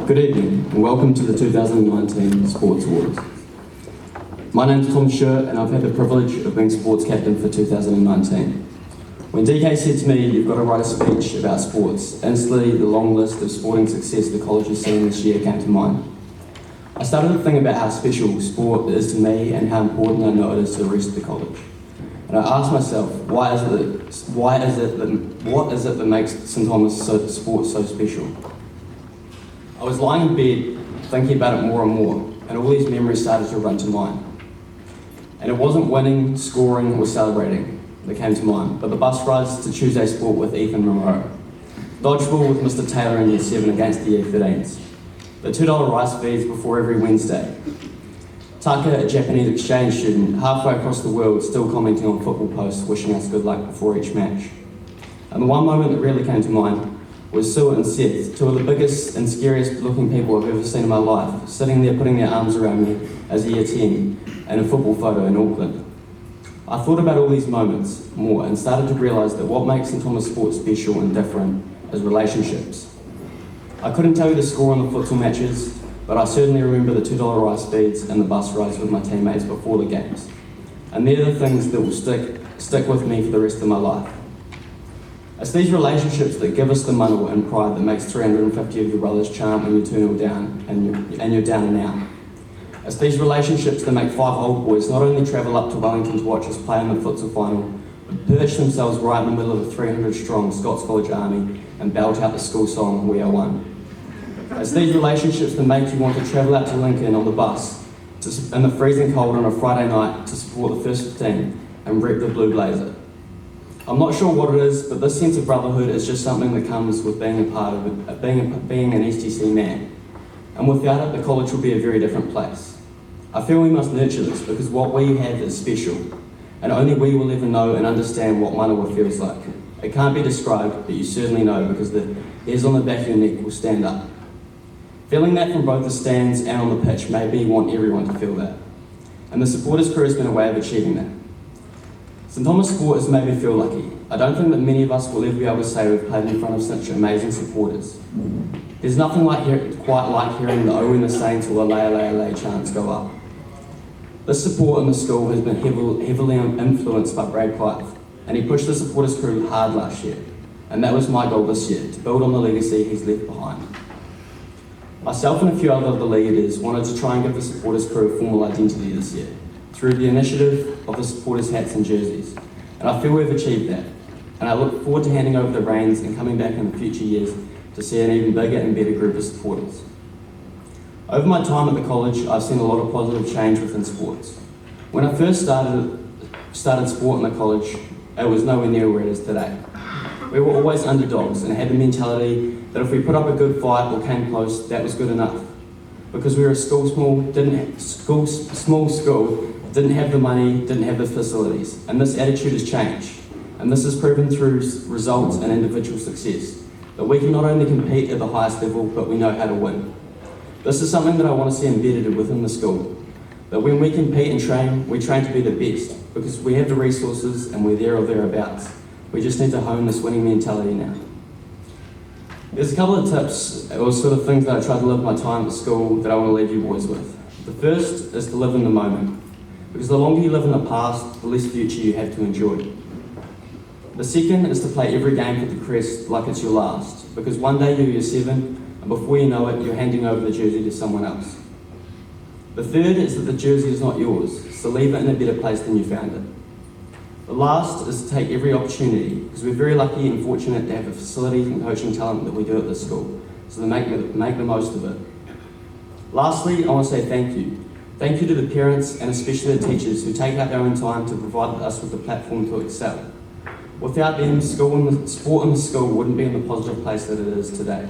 Good evening and welcome to the 2019 Sports Awards. My name's Tom Stewart and I've had the privilege of being sports captain for 2019. When DK said to me, "You've got to write a speech about sports," instantly the long list of sporting success the college has seen this year came to mind. I started to think about how special sport is to me and how important I know it is to the rest of the college. And I asked myself, what is it that makes St Thomas sports so special? I was lying in bed thinking about it more and more, and all these memories started to run to mind. And it wasn't winning, scoring, or celebrating that came to mind, but the bus rides to Tuesday Sport with Ethan Monroe, dodgeball with Mr Taylor in Year 7 against the Year 13s, the $2 rice feeds before every Wednesday, Taka, a Japanese exchange student, halfway across the world, still commenting on football posts, wishing us good luck before each match. And the one moment that really came to mind was Stewart and Seth, two of the biggest and scariest looking people I've ever seen in my life, sitting there putting their arms around me as a Year 10 in a football photo in Auckland. I thought about all these moments more and started to realise that what makes St Thomas Sports special and different is relationships. I couldn't tell you the score on the futsal matches, but I certainly remember the $2 rice feeds and the bus rides with my teammates before the games. And they're the things that will stick with me for the rest of my life. It's these relationships that give us the munnel and pride that makes 350 of your brothers chant when you turn down and you're down and out. It's these relationships that make 5 old boys not only travel up to Wellington to watch us play in the futsal final, but perch themselves right in the middle of a 300 strong Scots College army and belt out the school song, "We Are One." It's these relationships that make you want to travel out to Lincoln on the bus in the freezing cold on a Friday night to support the first 15 and rep the blue blazer. I'm not sure what it is, but this sense of brotherhood is just something that comes with being a part of it, being an STC man. And without it, the college will be a very different place. I feel we must nurture this because what we have is special, and only we will ever know and understand what Manawa feels like. It can't be described, but you certainly know because the hairs on the back of your neck will stand up. Feeling that from both the stands and on the pitch made me want everyone to feel that. And the supporters crew has been a way of achieving that. St Thomas Sport has made me feel lucky. I don't think that many of us will ever be able to say we've played in front of such amazing supporters. There's nothing quite like hearing the "Oh, and the Saints" or the "Lay, lay, lay" chants go up. This support in the school has been heavily influenced by Brad Clive, and he pushed the supporters crew hard last year. And that was my goal this year, to build on the legacy he's left behind. Myself and a few other of the leaders wanted to try and give the supporters crew a formal identity this year, through the initiative of the supporters' hats and jerseys. And I feel we've achieved that. And I look forward to handing over the reins and coming back in the future years to see an even bigger and better group of supporters. Over my time at the college, I've seen a lot of positive change within sports. When I first started sport in the college, it was nowhere near where it is today. We were always underdogs and had the mentality that if we put up a good fight or came close, that was good enough. Because we were a small school, didn't have the money, didn't have the facilities. And this attitude has changed. And this is proven through results and individual success. That we can not only compete at the highest level, but we know how to win. This is something that I want to see embedded within the school. That when we compete and train, we train to be the best. Because we have the resources and we're there or thereabouts. We just need to hone this winning mentality now. There's a couple of tips, or sort of things that I try to live my time at school that I want to leave you boys with. The first is to live in the moment. Because the longer you live in the past, the less future you have to enjoy. The second is to play every game for the crest like it's your last. Because one day you're Year 7, and before you know it, you're handing over the jersey to someone else. The third is that the jersey is not yours, so leave it in a better place than you found it. The last is to take every opportunity, because we're very lucky and fortunate to have the facilities and coaching talent that we do at this school, so make the most of it. Lastly, I want to say thank you. Thank you to the parents and especially the teachers who take out their own time to provide us with the platform to excel. Without them, sport in the school wouldn't be in the positive place that it is today.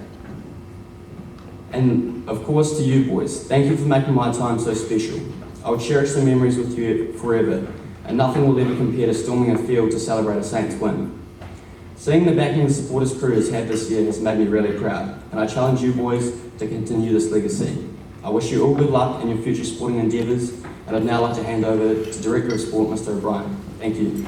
And of course to you boys, thank you for making my time so special. I will cherish the memories with you forever, and nothing will ever compare to storming a field to celebrate a Saints win. Seeing the backing the supporters crew has had this year has made me really proud, and I challenge you boys to continue this legacy. I wish you all good luck in your future sporting endeavours, and I'd now like to hand over to Director of Sport, Mr. O'Brien. Thank you.